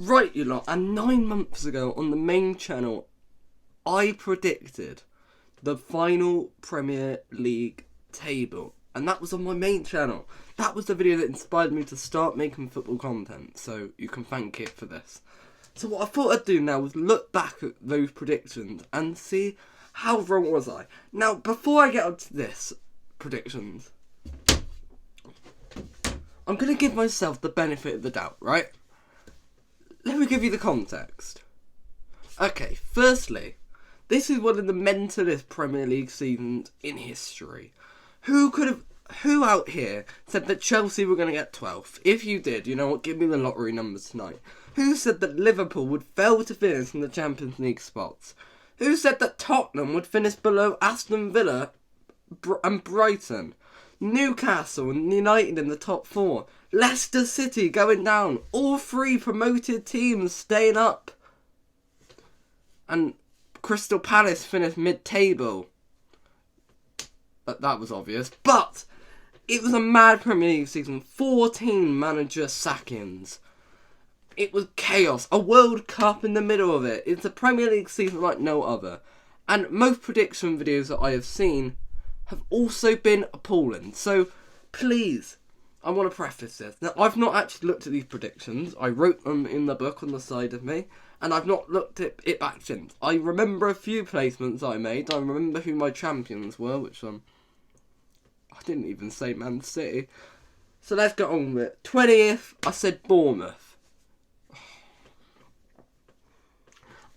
Right, you lot, and 9 months ago on the main channel, I predicted the final Premier League table. And that was on my main channel. That was the video that inspired me to start making football content, so you can thank it for this. So what I thought I'd do now was look back at those predictions and see how wrong was I. Now, before I get up to this predictions, I'm going to give myself the benefit of the doubt, right? Let me give you the context. Okay, firstly, this is one of the mentalist Premier League seasons in history. Who out here said that Chelsea were going to get 12th? If you did, you know what, give me the lottery numbers tonight. Who said that Liverpool would fail to finish in the Champions League spots? Who said that Tottenham would finish below Aston Villa and Brighton? Newcastle and United in the top four. Leicester City going down. All three promoted teams staying up. And Crystal Palace finished mid-table. That was obvious. But it was a mad Premier League season. 14 manager sackings. It was chaos. A World Cup in the middle of it. It's a Premier League season like no other. And most prediction videos that I have seen have also been appalling. So, please, I want to preface this. Now, I've not actually looked at these predictions. I wrote them in the book on the side of me, and I've not looked at it back since. I remember a few placements I made. I remember who my champions were, which I didn't even say Man City. So let's get on with it. 20th, I said Bournemouth.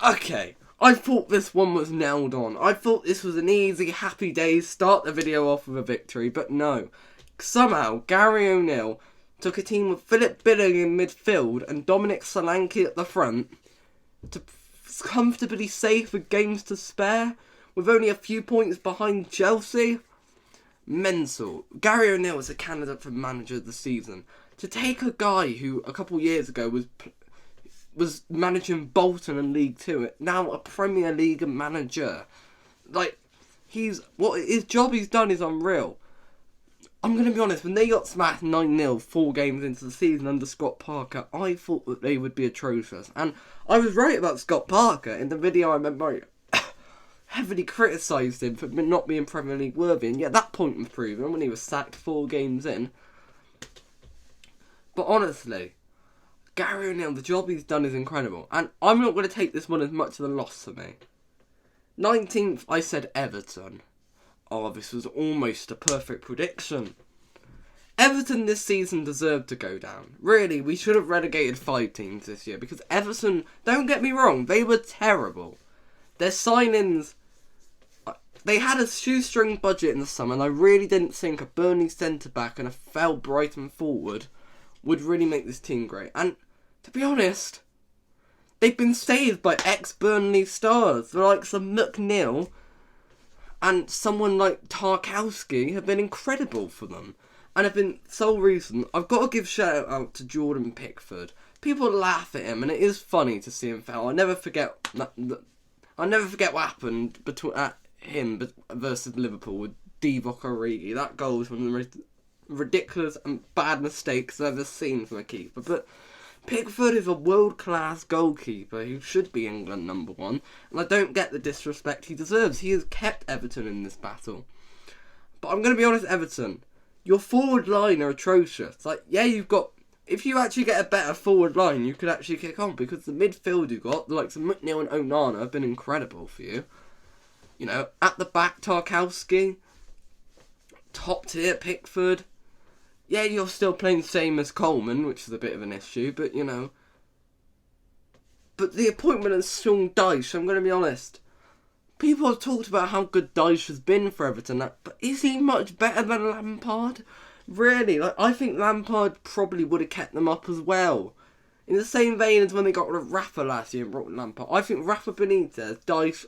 Okay. I thought this one was nailed on. I thought this was an easy, happy day, start the video off with a victory, but no. Somehow, Gary O'Neill took a team with Philip Billing in midfield and Dominic Solanke at the front to comfortably safe with games to spare, with only a few points behind Chelsea. Mental. Gary O'Neill is a candidate for manager of the season. To take a guy who a couple years ago was managing Bolton in League Two, now a Premier League manager. Like, his job he's done is unreal. I'm going to be honest, when they got smashed 9-0 4 games into the season under Scott Parker, I thought that they would be atrocious. And I was right about Scott Parker. In the video I remember I heavily criticised him for not being Premier League worthy, and yet that point was proven when he was sacked 4 games in. But honestly, Gary O'Neill, the job he's done is incredible. And I'm not going to take this one as much of a loss for me. 19th, I said Everton. Oh, this was almost a perfect prediction. Everton this season deserved to go down. Really, we should have relegated 5 teams this year. Because Everton, don't get me wrong, they were terrible. Their signings, they had a shoestring budget in the summer. And I really didn't think a Burnley centre-back and a fell Brighton forward would really make this team great. And to be honest, they've been saved by ex-Burnley stars. The likes of McNeil and someone like Tarkowski have been incredible for them. And have been so recent. I've got to give shout out to Jordan Pickford. People laugh at him and it is funny to see him fail. I never forget what happened between him versus Liverpool with Divock Origi. That goal was one of the ridiculous and bad mistakes I've ever seen from a keeper. But Pickford is a world-class goalkeeper who should be England #1, and I don't get the disrespect he deserves. He has kept Everton in this battle. But I'm going to be honest, Everton, your forward line are atrocious. Like, yeah, if you actually get a better forward line, you could actually kick on, because the midfield you got, the likes of McNeil and Onana, have been incredible for you. You know, at the back, Tarkowski, top tier, Pickford. Yeah, you're still playing same as Coleman, which is a bit of an issue, but, you know. But the appointment of Sean Dyche, I'm going to be honest. People have talked about how good Dyche has been for Everton, but is he much better than Lampard? Really? Like, I think Lampard probably would have kept them up as well. In the same vein as when they got rid of Rafa last year and brought Lampard. I think Rafa Benitez, Dyche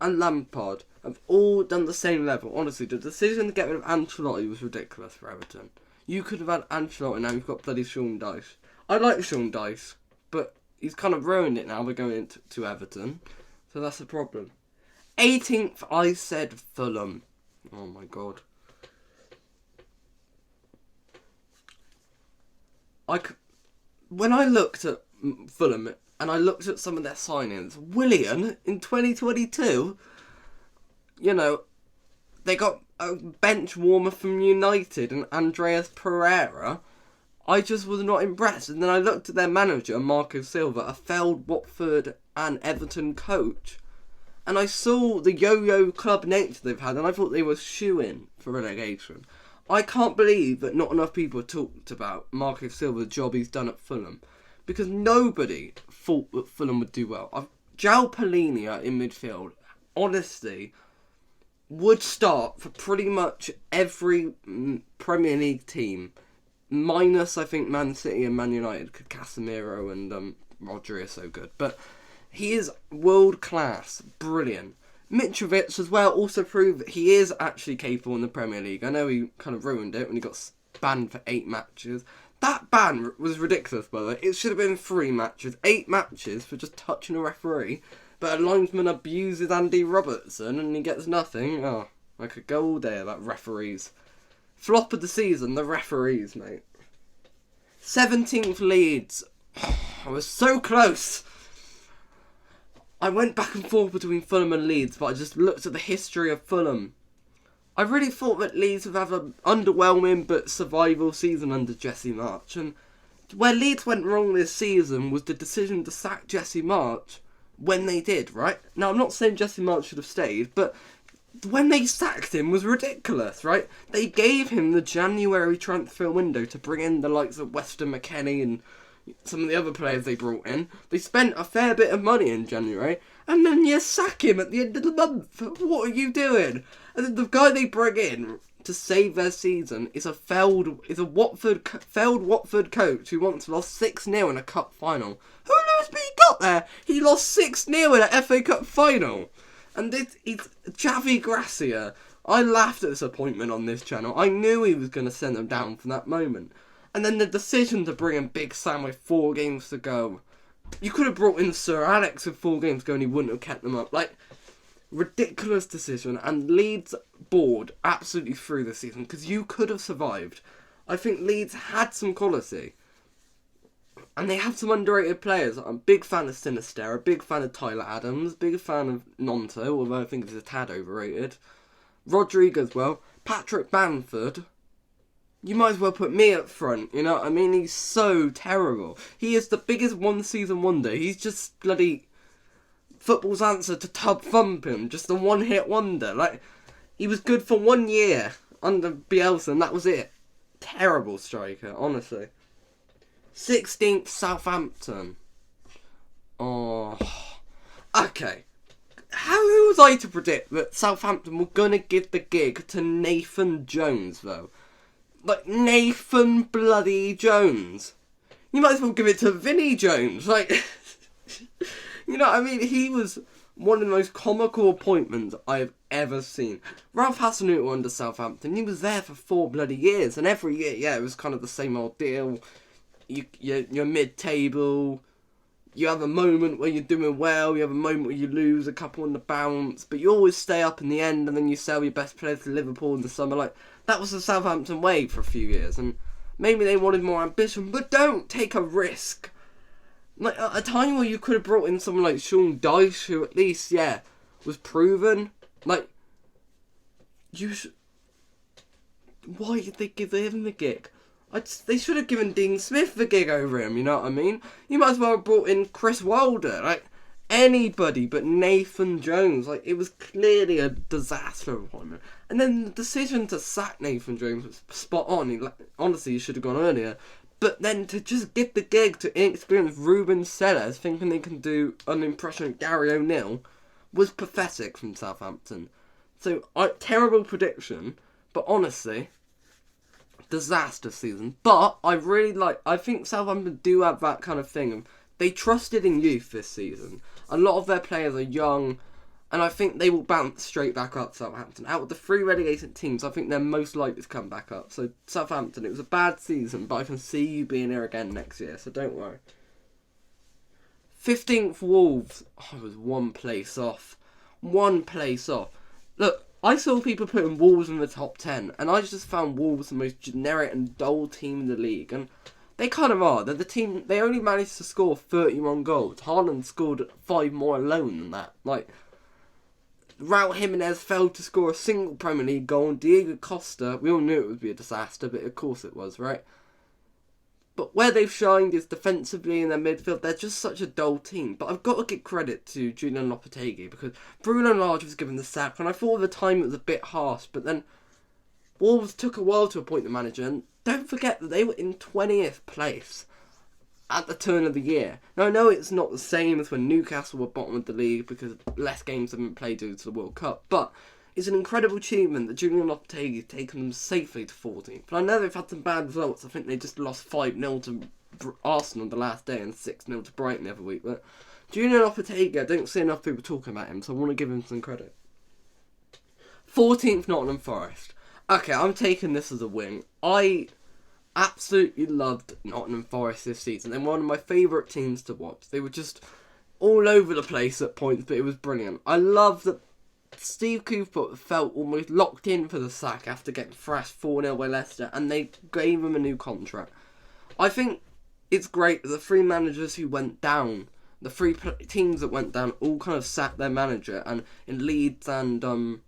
and Lampard have all done the same level. Honestly, the decision to get rid of Ancelotti was ridiculous for Everton. You could have had Ancelotti, now you've got bloody Sean Dyche. I like Sean Dyche, but he's kind of ruined it now by going to Everton. So that's the problem. 18th, I said Fulham. Oh my god. When I looked at Fulham, and I looked at some of their signings. Willian in 2022, you know, they got a bench warmer from United and Andreas Pereira. I just was not impressed. And then I looked at their manager, Marco Silva, a failed Watford and Everton coach, and I saw the yo-yo club nature they've had, and I thought they were shoo-in for relegation. I can't believe that not enough people talked about Marco Silva, the job he's done at Fulham, because nobody thought that Fulham would do well. João Palhinha in midfield, honestly, would start for pretty much every Premier League team, minus, I think, Man City and Man United, because Casemiro and Rodri are so good. But he is world class, brilliant. Mitrovic as well also proved that he is actually capable in the Premier League. I know he kind of ruined it when he got banned for 8 matches. That ban was ridiculous, by the way. It should have been 3 matches. 8 matches for just touching a referee. But a linesman abuses Andy Robertson and he gets nothing. Oh, I could go all day about referees. Flop of the season, the referees, mate. 17th Leeds. I was so close. I went back and forth between Fulham and Leeds, but I just looked at the history of Fulham. I really thought that Leeds would have an underwhelming but survival season under Jesse Marsch. And where Leeds went wrong this season was the decision to sack Jesse Marsch when they did, right? Now, I'm not saying Jesse Marsch should have stayed, but when they sacked him was ridiculous, right? They gave him the January transfer window to bring in the likes of Weston McKennie and some of the other players they brought in. They spent a fair bit of money in January, and then you sack him at the end of the month. What are you doing? And then the guy they bring in to save their season is a failed Watford coach who once lost 6-0 in a cup final. Who knows but he got there? He lost 6-0 in an FA Cup final. And it's Javi Gracia. I laughed at this appointment on this channel. I knew he was going to send them down from that moment. And then the decision to bring in Big Sam with 4 games to go. You could have brought in Sir Alex with 4 games to go and he wouldn't have kept them up. Like, ridiculous decision. And Leeds board absolutely through this season because you could have survived. I think Leeds had some quality. And they have some underrated players. I'm a big fan of Sinister, a big fan of Tyler Adams, big fan of Nonto, although I think he's a tad overrated. Rodriguez, well, Patrick Bamford. You might as well put me up front, you know what I mean? He's so terrible. He is the biggest one-season wonder. He's just bloody football's answer to Tub Thumping, just a one-hit wonder. Like, he was good for 1 year under Bielsa, and that was it. Terrible striker, honestly. 16th, Southampton. Oh, okay. How was I to predict that Southampton were going to give the gig to Nathan Jones, though? Like, Nathan bloody Jones. You might as well give it to Vinnie Jones. Like, you know what I mean? He was one of the most comical appointments I have ever seen. Ralph Hasenhüttl under Southampton, he was there for 4 bloody years. And every year, yeah, it was kind of the same old deal. You're mid-table. You have a moment where you're doing well. You have a moment where you lose a couple on the bounce. But you always stay up in the end and then you sell your best players to Liverpool in the summer. Like, that was the Southampton way for a few years. And maybe they wanted more ambition. But don't take a risk. Like, at a time where you could have brought in someone like Sean Dyche, who at least, yeah, was proven. Like, why did they give him the gig? They should have given Dean Smith the gig over him, you know what I mean? You might as well have brought in Chris Wilder, like, anybody but Nathan Jones. Like, it was clearly a disaster appointment. And then the decision to sack Nathan Jones was spot on. Honestly, he should have gone earlier. But then to just give the gig to inexperienced Ruben Sellers, thinking they can do an impression of Gary O'Neill, was pathetic from Southampton. So, terrible prediction, but honestly, disaster season. But I think Southampton do have that kind of thing. They trusted in youth this season. A lot of their players are young, and I think they will bounce straight back up, Southampton. Out of the 3 relegated teams, I think they're most likely to come back up. So Southampton, it was a bad season, but I can see you being here again next year, so don't worry. 15th, Wolves. I was 1 place off. 1 place off. Look, I saw people putting Wolves in the top 10, and I just found Wolves the most generic and dull team in the league. And They kind of are. They're the team. They only managed to score 31 goals. Haaland scored 5 more alone than that. Like, Raul Jimenez failed to score a single Premier League goal. Diego Costa, we all knew it would be a disaster, but of course it was, right? But where they've shined is defensively in their midfield. They're just such a dull team. But I've got to give credit to Julian Lopetegui because Bruno Lage was given the sack, and I thought at the time it was a bit harsh. But then Wolves took a while to appoint the manager, and don't forget that they were in 20th place at the turn of the year. Now, I know it's not the same as when Newcastle were bottom of the league because less games have been played due to the World Cup, but it's an incredible achievement that Julian Lopetegui has taken them safely to 14th. But I know they've had some bad results. I think they just lost 5-0 to Arsenal the last day and 6-0 to Brighton the other week. But Julian Lopetegui, I don't see enough people talking about him, so I want to give him some credit. 14th, Nottingham Forest. Okay, I'm taking this as a win. I absolutely loved Nottingham Forest this season. They're one of my favourite teams to watch. They were just all over the place at points, but it was brilliant. I love that Steve Cooper felt almost locked in for the sack after getting thrashed 4-0 by Leicester, and they gave him a new contract. I think it's great that the 3 managers who went down, the 3 teams that went down, all kind of sacked their manager, and in Leeds and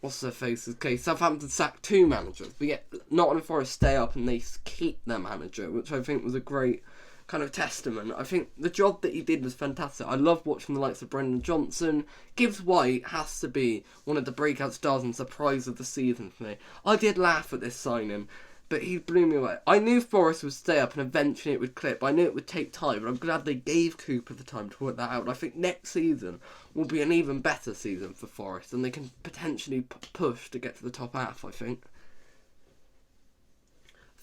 what's their face's case, Southampton sacked 2 managers, but yet Nottingham Forest stay up and they keep their manager, which I think was a great kind of testament. I think the job that he did was fantastic. I love watching the likes of Brendan Johnson. Gibbs White has to be one of the breakout stars and surprise of the season for me. I did laugh at this signing, but he blew me away. I knew Forest would stay up and eventually it would clip. I knew it would take time, but I'm glad they gave Cooper the time to work that out. And I think next season will be an even better season for Forest, and they can potentially push to get to the top half, I think.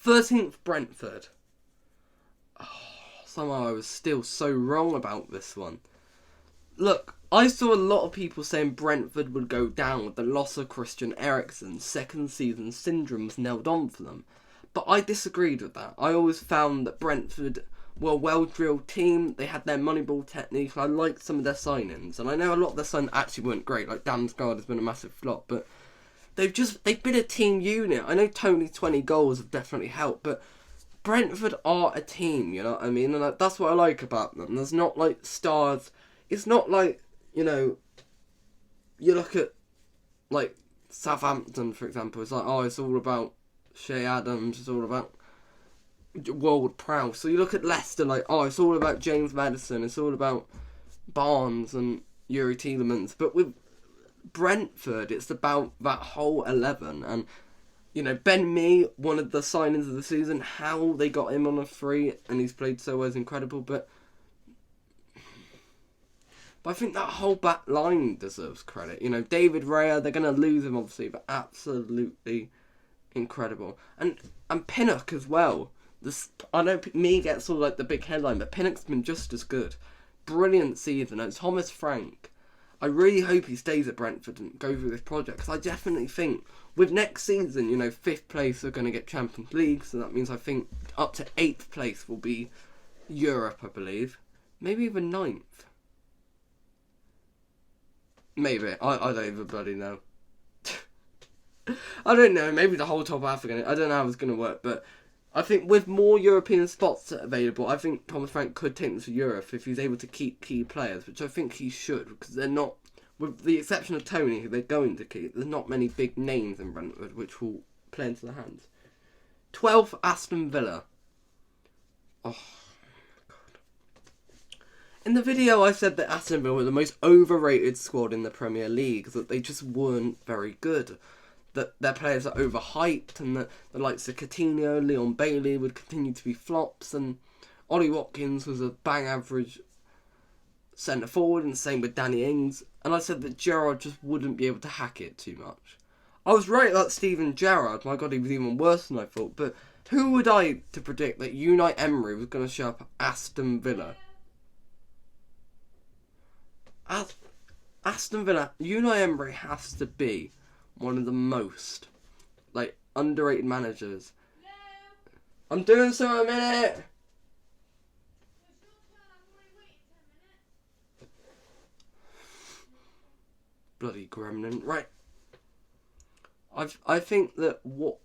13th, Brentford. Somehow I was still so wrong about this one. Look, I saw a lot of people saying Brentford would go down with the loss of Christian Eriksen. Second season syndrome was nailed on for them. But I disagreed with that. I always found that Brentford were a well-drilled team. They had their Moneyball technique. I liked some of their signings. And I know a lot of their signings actually weren't great. Like Damsgaard has been a massive flop. But they've been a team unit. I know Tony's 20 goals have definitely helped. But Brentford are a team, you know what I mean? And that's what I like about them. There's not like stars. It's not like, you know, you look at like Southampton, for example. It's like, oh, it's all about Shea Adams. It's all about Ward-Prowse. So you look at Leicester, like, oh, it's all about James Maddison. It's all about Barnes and Yuri Tielemans. But with Brentford, it's about that whole 11. And you know, Ben Mee, one of the signings of the season, how they got him on a free and he's played so well is incredible. But I think that whole back line deserves credit. You know, David Raya, they're going to lose him obviously, but absolutely incredible. And Pinnock as well. I know Mee gets all like the big headline, but Pinnock's been just as good. Brilliant season. And Thomas Frank, I really hope he stays at Brentford and goes through this project, because I definitely think with next season, you know, 5th place are going to get Champions League, so that means I think up to 8th place will be Europe, I believe. Maybe even 9th. Maybe. I don't even bloody know. I don't know. Maybe the whole top half are going to... I don't know how it's going to work, but I think with more European spots available, I think Thomas Frank could take them to Europe if he's able to keep key players, which I think he should, because they're not... With the exception of Tony, who they're going to keep, there's not many big names in Brentford which will play into their hands. 12th, Aston Villa. Oh, my God. In the video, I said that Aston Villa were the most overrated squad in the Premier League, that they just weren't very good. That their players are overhyped, and that the likes of Coutinho, Leon Bailey would continue to be flops, and Ollie Watkins was a bang average centre forward, and the same with Danny Ings. And I said that Gerrard just wouldn't be able to hack it too much. I was right about Steven Gerrard. My God, he was even worse than I thought. But who would I to predict that Unai Emery was going to show up at Aston Villa? Aston Villa, Unai Emery has to be one of the most like underrated managers. I'm doing so in a minute. Bloody gremlin. Right. I think that what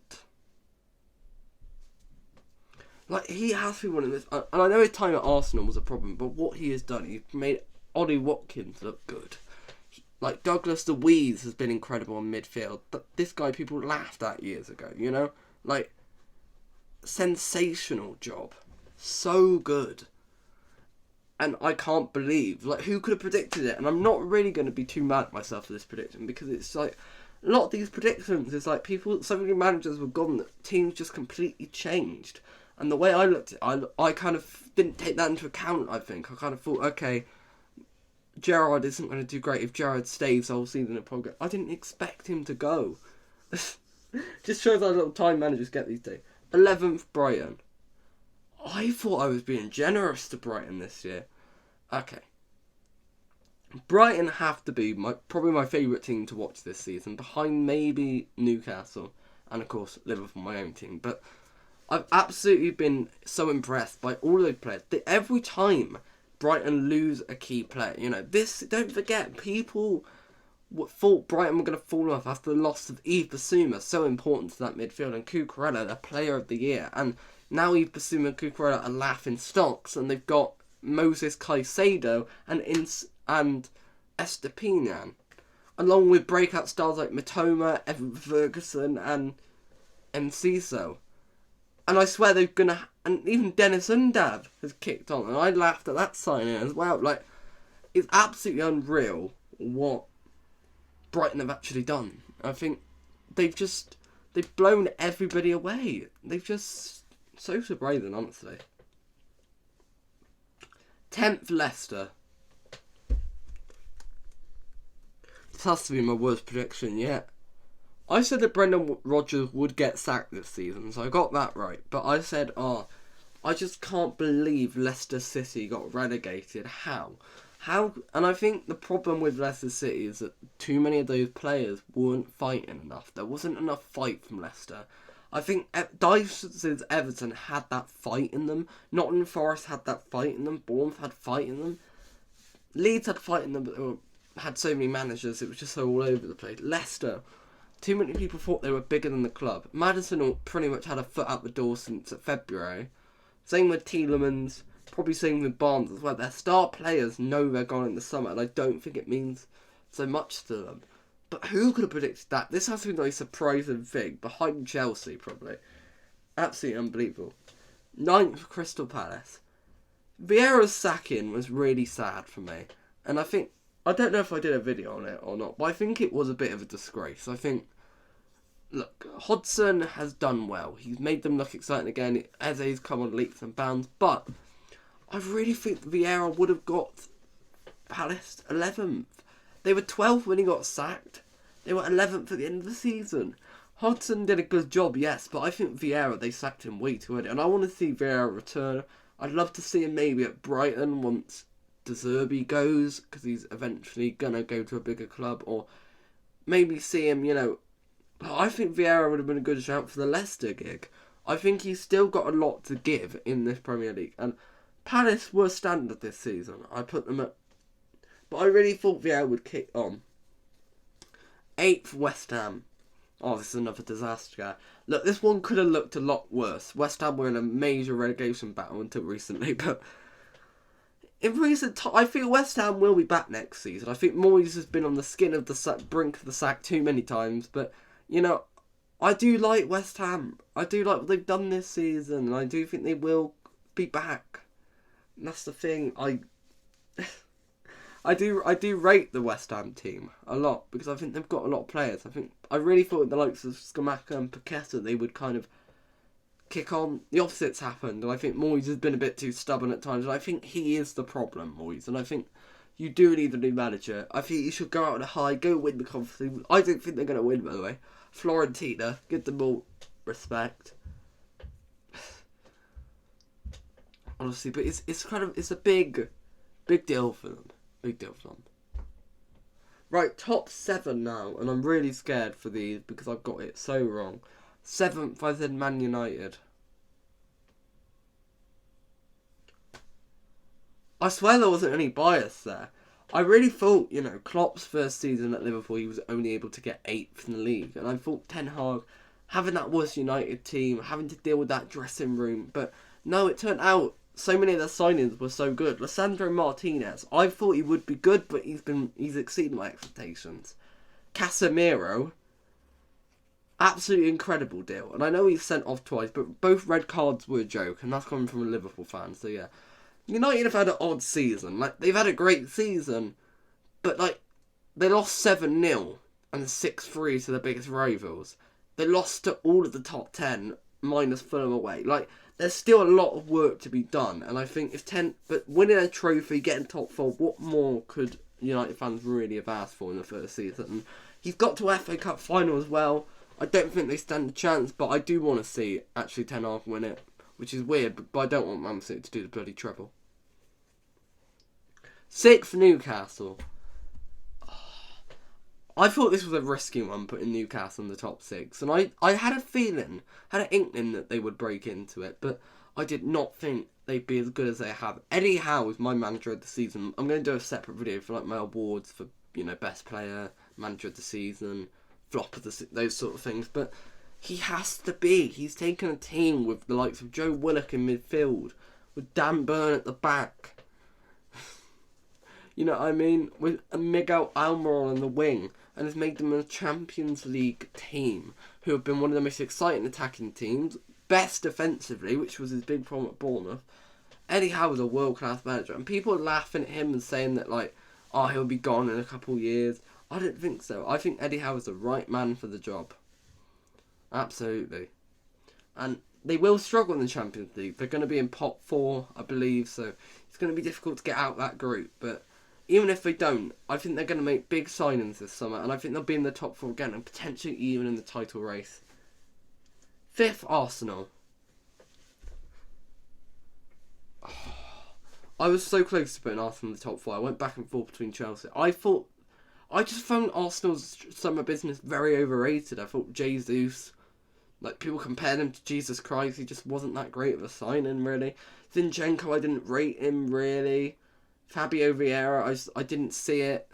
Like, he has to be one of this. And I know his time at Arsenal was a problem, but what he has done, he's made Ollie Watkins look good. Like, Douglas Luiz has been incredible in midfield. But this guy people laughed at years ago, you know? Like, sensational job. So good. And I can't believe, like, who could have predicted it? And I'm not really going to be too mad at myself for this prediction, because it's like, a lot of these predictions is like so many managers were gone that teams just completely changed. And the way I looked at it, I kind of didn't take that into account, I think. I kind of thought, okay, Gerrard isn't going to do great if Gerrard stays the whole season in progress. I didn't expect him to go. Just shows how little time managers get these days. 11th, Brighton. I thought I was being generous to Brighton this year. Okay. Brighton have to be probably my favourite team to watch this season, behind maybe Newcastle and, of course, Liverpool, my own team. But I've absolutely been so impressed by all those players. Every time Brighton lose a key player, you know, don't forget, people thought Brighton were going to fall off after the loss of Yves Bissouma, so important to that midfield, and Cucurella, the player of the year. And now Yves Bissouma and Cucurella are laughing stocks, and they've got Moses Caicedo and Estepinian, along with breakout stars like Matoma, Evan Ferguson, and Enciso. And I swear they're gonna, and even Dennis Undav has kicked on, and I laughed at that signing as well. Like, it's absolutely unreal what Brighton have actually done. I think they've blown everybody away. They've just so surprising, honestly. 10th, Leicester. This has to be my worst prediction yet. I said that Brendan Rodgers would get sacked this season, so I got that right. But I said, I just can't believe Leicester City got relegated. How? And I think the problem with Leicester City is that too many of those players weren't fighting enough. There wasn't enough fight from Leicester. I think Dyson's Everton had that fight in them. Nottingham Forest had that fight in them. Bournemouth had fight in them. Leeds had fight in them, but they had so many managers, it was just so all over the place. Leicester, too many people thought they were bigger than the club. Maddison pretty much had a foot out the door since February. Same with Tielemans, probably same with Barnes as well. Their star players know they're gone in the summer, and I don't think it means so much to them. But who could have predicted that? This has been a surprising thing, behind Chelsea probably. Absolutely unbelievable. 9th, Crystal Palace. Vieira's sacking was really sad for me. And I don't know if I did a video on it or not, but I think it was a bit of a disgrace. I think, look, Hodgson has done well. He's made them look exciting again. Eze's come on leaps and bounds. But I really think Vieira would have got Palace 11th. They were 12th when he got sacked. They were 11th at the end of the season. Hodgson did a good job, yes, but I think Vieira, they sacked him way too early. And I want to see Vieira return. I'd love to see him maybe at Brighton once De Zerbi goes, because he's eventually going to go to a bigger club. Or maybe see him, you know. I think Vieira would have been a good shout for the Leicester gig. I think he's still got a lot to give in this Premier League. And Palace were standard this season. I put them at... But I really thought Vieira would kick on. 8th, West Ham. Oh, this is another disaster, guy. Look, this one could have looked a lot worse. West Ham were in a major relegation battle until recently, but in recent time, I feel West Ham will be back next season. I think Moyes has been on the skin of the brink of the sack too many times, but, you know, I do like West Ham. I do like what they've done this season, and I do think they will be back. And that's the thing. I do rate the West Ham team a lot, because I think they've got a lot of players. I really thought the likes of Scamacca and Paqueta, they would kind of kick on. The opposites happened, and I think Moyes has been a bit too stubborn at times, and I think he is the problem, Moyes, and I think you do need a new manager. I think you should go out on a high, go win the Conference League. I don't think they're going to win, by the way. Florentina, give them all respect. Honestly, but it's a big deal for them. Big deal for them. Right, top 7 now, and I'm really scared for these because I've got it so wrong. 7th, I said Man United. I swear there wasn't any bias there. I really thought, you know, Klopp's first season at Liverpool, he was only able to get 8th in the league, and I thought Ten Hag, having that worst United team, having to deal with that dressing room, but No, it turned out so many of the signings were so good. Lisandro Martinez, I thought he would be good, but he's exceeded my expectations. Casemiro, absolutely incredible deal. And I know he's sent off twice, but both red cards were a joke, and that's coming from a Liverpool fan, so yeah. United have had an odd season. Like, they've had a great season, but, like, they lost 7-0 and 6-3 to the biggest rivals. They lost to all of the top 10, minus Fulham away. Like, there's still a lot of work to be done, and I think but winning a trophy, getting top 4, what more could United fans really have asked for in the first season? And he's got to FA Cup final as well. I don't think they stand a chance, but I do want to see actually Ten Hag win it, which is weird, but I don't want Man City to do the bloody treble. 6th, Newcastle. I thought this was a risky one, putting Newcastle in the top 6, and I had a feeling, had an inkling that they would break into it, but I did not think they'd be as good as they have. Eddie Howe is my manager of the season. I'm going to do a separate video for like my awards for, best player, manager of the season, flop of the those sort of things, but he has to be. He's taken a team with the likes of Joe Willock in midfield, with Dan Burn at the back. You know what I mean? With Miguel Almiron on the wing, and has made them a Champions League team who have been one of the most exciting attacking teams, best defensively, which was his big problem at Bournemouth. Eddie Howe was a world-class manager, and people are laughing at him and saying that, like, oh, he'll be gone in a couple of years. I don't think so. I think Eddie Howe is the right man for the job. Absolutely. And they will struggle in the Champions League. They're going to be in pot 4, I believe, so it's going to be difficult to get out that group, but even if they don't, I think they're going to make big signings this summer, and I think they'll be in the top 4 again, and potentially even in the title race. 5th, Arsenal. I was so close to putting Arsenal in the top 4. I went back and forth between Chelsea. I just found Arsenal's summer business very overrated. I thought Jesus, like, people compared him to Jesus Christ. He just wasn't that great of a signing, really. Zinchenko, I didn't rate him, really. Fabio Vieira, I didn't see it.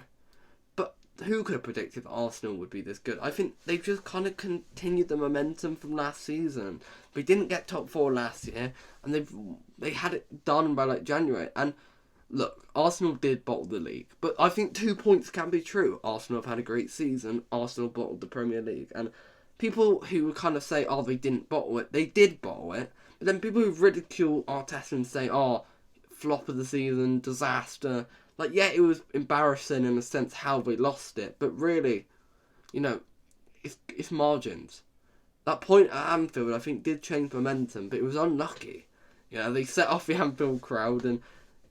But who could have predicted that Arsenal would be this good? I think they've just kind of continued the momentum from last season. They didn't get top 4 last year, and they had it done by like January. And look, Arsenal did bottle the league, but I think 2 points can be true. Arsenal have had a great season. Arsenal bottled the Premier League, and people who would kind of say, oh, they didn't bottle it, they did bottle it. But then people who ridicule Arteta and say, oh, flop of the season, disaster. Like, yeah, it was embarrassing in a sense how they lost it, but really, it's margins. That point at Anfield, I think, did change momentum, but it was unlucky. They set off the Anfield crowd, and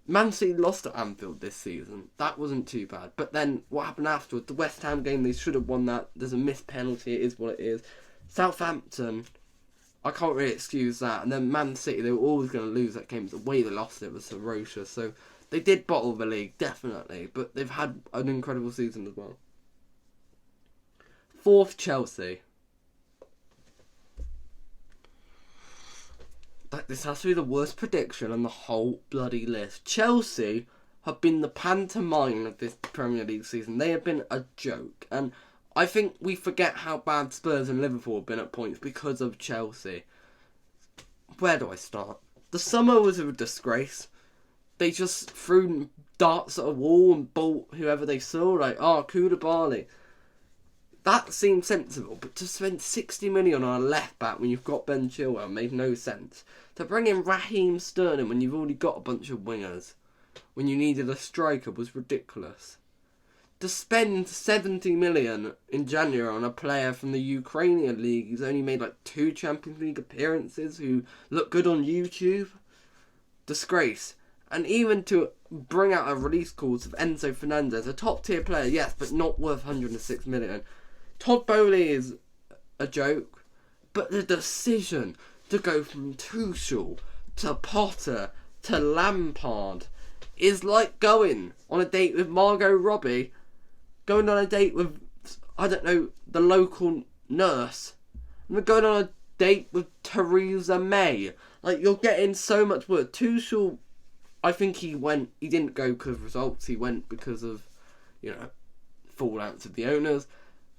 Man City lost at Anfield this season. That wasn't too bad. But then, what happened afterwards? The West Ham game, they should have won that. There's a missed penalty, it is what it is. Southampton, I can't really excuse that. And then Man City, they were always going to lose that game. The way they lost it was ferocious. So they did bottle the league, definitely. But they've had an incredible season as well. 4th, Chelsea. This has to be the worst prediction on the whole bloody list. Chelsea have been the pantomime of this Premier League season. They have been a joke. And I think we forget how bad Spurs and Liverpool have been at points because of Chelsea. Where do I start? The summer was a disgrace. They just threw darts at a wall and bought whoever they saw. Like, Koulibaly. That seemed sensible, but to spend 60 million on a left back when you've got Ben Chilwell made no sense. To bring in Raheem Sterling when you've already got a bunch of wingers, when you needed a striker, was ridiculous. To spend 70 million in January on a player from the Ukrainian league who's only made like 2 Champions League appearances, who look good on YouTube, disgrace. And even to bring out a release clause of Enzo Fernandez, a top tier player, yes, but not worth 106 million. Todd Bowley is a joke, but the decision to go from Tuchel to Potter to Lampard is like going on a date with Margot Robbie, going on a date with, I don't know, the local nurse, and going on a date with Theresa May. Like, you're getting so much work. Tuchel, I think he didn't go because of results, he went because of, fallouts of the owners.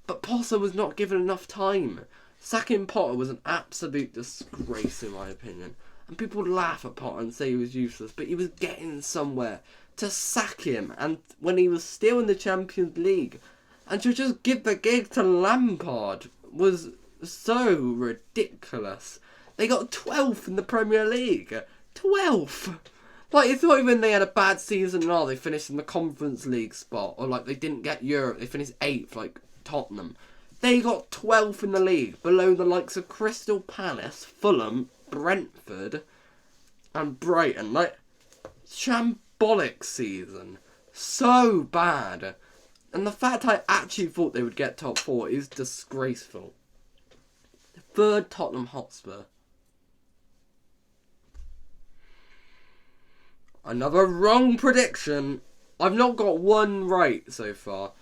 But Potter was not given enough time. Sacking Potter was an absolute disgrace, in my opinion. And people would laugh at Potter and say he was useless, but he was getting somewhere. To sack him, and when he was still in the Champions League, and to just give the gig to Lampard was so ridiculous. They got 12th in the Premier League. 12th! Like, it's not even they had a bad season, no, they finished in the Conference League spot, or like they didn't get Europe, they finished 8th, like Tottenham. They got 12th in the league, below the likes of Crystal Palace, Fulham, Brentford, and Brighton. Like, shambolic season. So bad. And the fact I actually thought they would get top 4 is disgraceful. Third, Tottenham Hotspur. Another wrong prediction. I've not got one right so far.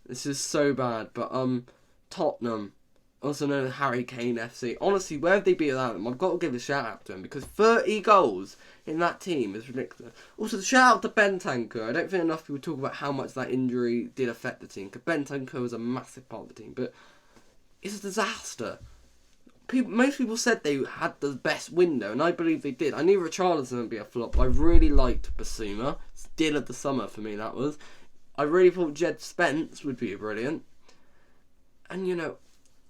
This is so bad. But Tottenham, also known as Harry Kane FC. Honestly, where have they been without them? I've got to give a shout out to them because 30 goals in that team is ridiculous. Also, the shout out to Bentancur. I don't think enough people talk about how much that injury did affect the team, because Bentancur was a massive part of the team, but it's a disaster. Most people said they had the best window, and I believe they did. I knew Richarlison would be a flop, but I really liked Basuma. Still of the summer for me, that was. I really thought Jed Spence would be brilliant. And, you know,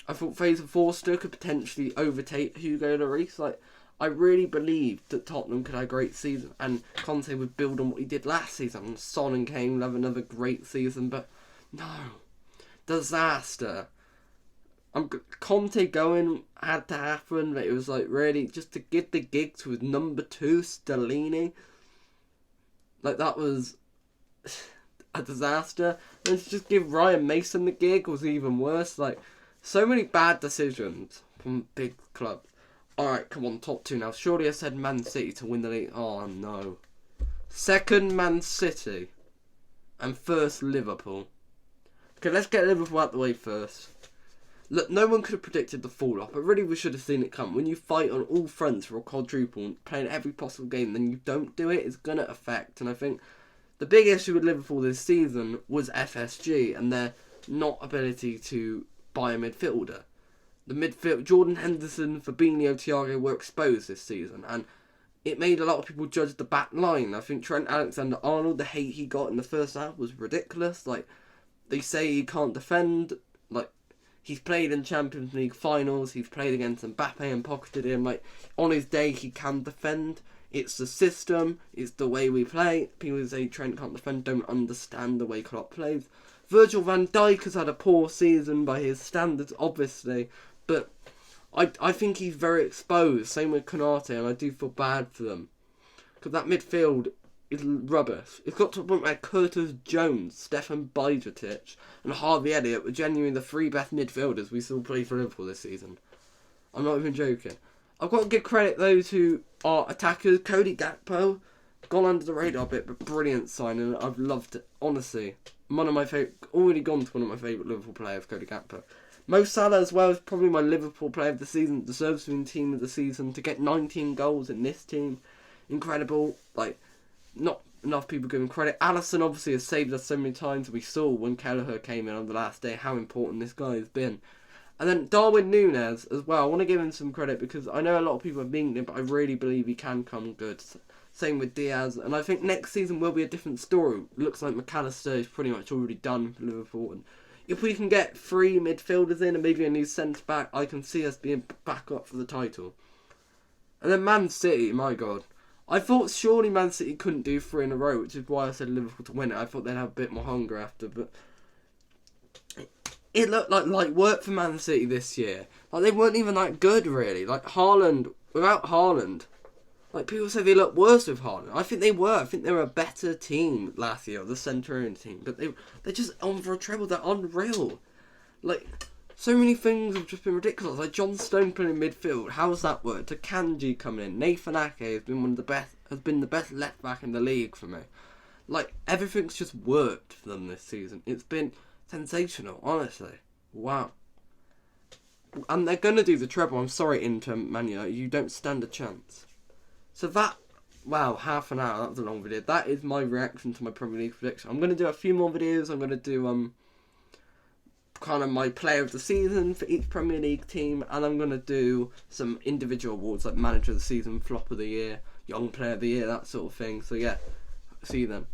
I thought Fraser Forster could potentially overtake Hugo Lloris. Like, I really believed that Tottenham could have a great season, and Conte would build on what he did last season. Son and Kane would have another great season, but no. Disaster. Conte going had to happen, but it was like really just to give the gig to his number 2, Stellini. Like, that was a disaster. And to just give Ryan Mason the gig was even worse. Like, so many bad decisions from big clubs. Alright, come on, top 2 now. Surely I said Man City to win the league. Oh no. Second, Man City. And first, Liverpool. Okay, let's get Liverpool out the way first. Look, no one could have predicted the fall off, but really we should have seen it come. When you fight on all fronts for a quadruple and playing every possible game, then you don't do it, it's going to affect. And I think the big issue with Liverpool this season was FSG and their not ability to buy a midfielder. The midfield, Jordan Henderson, Fabinho, Thiago were exposed this season, and it made a lot of people judge the back line. I think Trent Alexander-Arnold, the hate he got in the first half was ridiculous. Like, they say he can't defend. Like, he's played in Champions League finals. He's played against Mbappe and pocketed him. Like, on his day, he can defend. It's the system. It's the way we play. People who say Trent can't defend don't understand the way Klopp plays. Virgil van Dijk has had a poor season by his standards, obviously. But I think he's very exposed. Same with Konate, and I do feel bad for them. Because that midfield is rubbish. It's got to a point where Curtis Jones, Stefan Bajcetic, and Harvey Elliott were genuinely the 3 best midfielders we saw play for Liverpool this season. I'm not even joking. I've got to give credit those who are attackers. Cody Gakpo, gone under the radar a bit, but brilliant signing. I've loved it, honestly. Already gone to one of my favourite Liverpool players, Cody Gakpo. Mo Salah as well is probably my Liverpool player of the season. Deserves to be in team of the season. To get 19 goals in this team, incredible. Like, not enough people give him credit. Alisson obviously has saved us so many times. We saw when Kelleher came in on the last day how important this guy has been. And then Darwin Núñez as well. I want to give him some credit because I know a lot of people have memed him, but I really believe he can come good. Same with Diaz. And I think next season will be a different story. Looks like McAllister is pretty much already done for Liverpool. And if we can get 3 midfielders in and maybe a new centre-back, I can see us being back up for the title. And then Man City, my God. I thought surely Man City couldn't do 3 in a row, which is why I said Liverpool to win it. I thought they'd have a bit more hunger after, but it looked like light work for Man City this year. Like, they weren't even that good, really. Like, Haaland, without Haaland, like, people say they look worse with Haaland. I think they were. I think they were a better team last year, the Centurion team. But they're just on for a treble. They're unreal. Like, so many things have just been ridiculous. Like, John Stone playing in midfield. How's that worked? Akanji coming in. Nathan Ake has been the best left back in the league for me. Like, everything's just worked for them this season. It's been sensational, honestly. Wow. And they're going to do the treble. I'm sorry, Inter Man United. You don't stand a chance. So that, wow, half an hour, that was a long video. That is my reaction to my Premier League prediction. I'm going to do a few more videos. I'm going to do kind of my player of the season for each Premier League team, and I'm going to do some individual awards like manager of the season, flop of the year, young player of the year, that sort of thing. So yeah, see you then.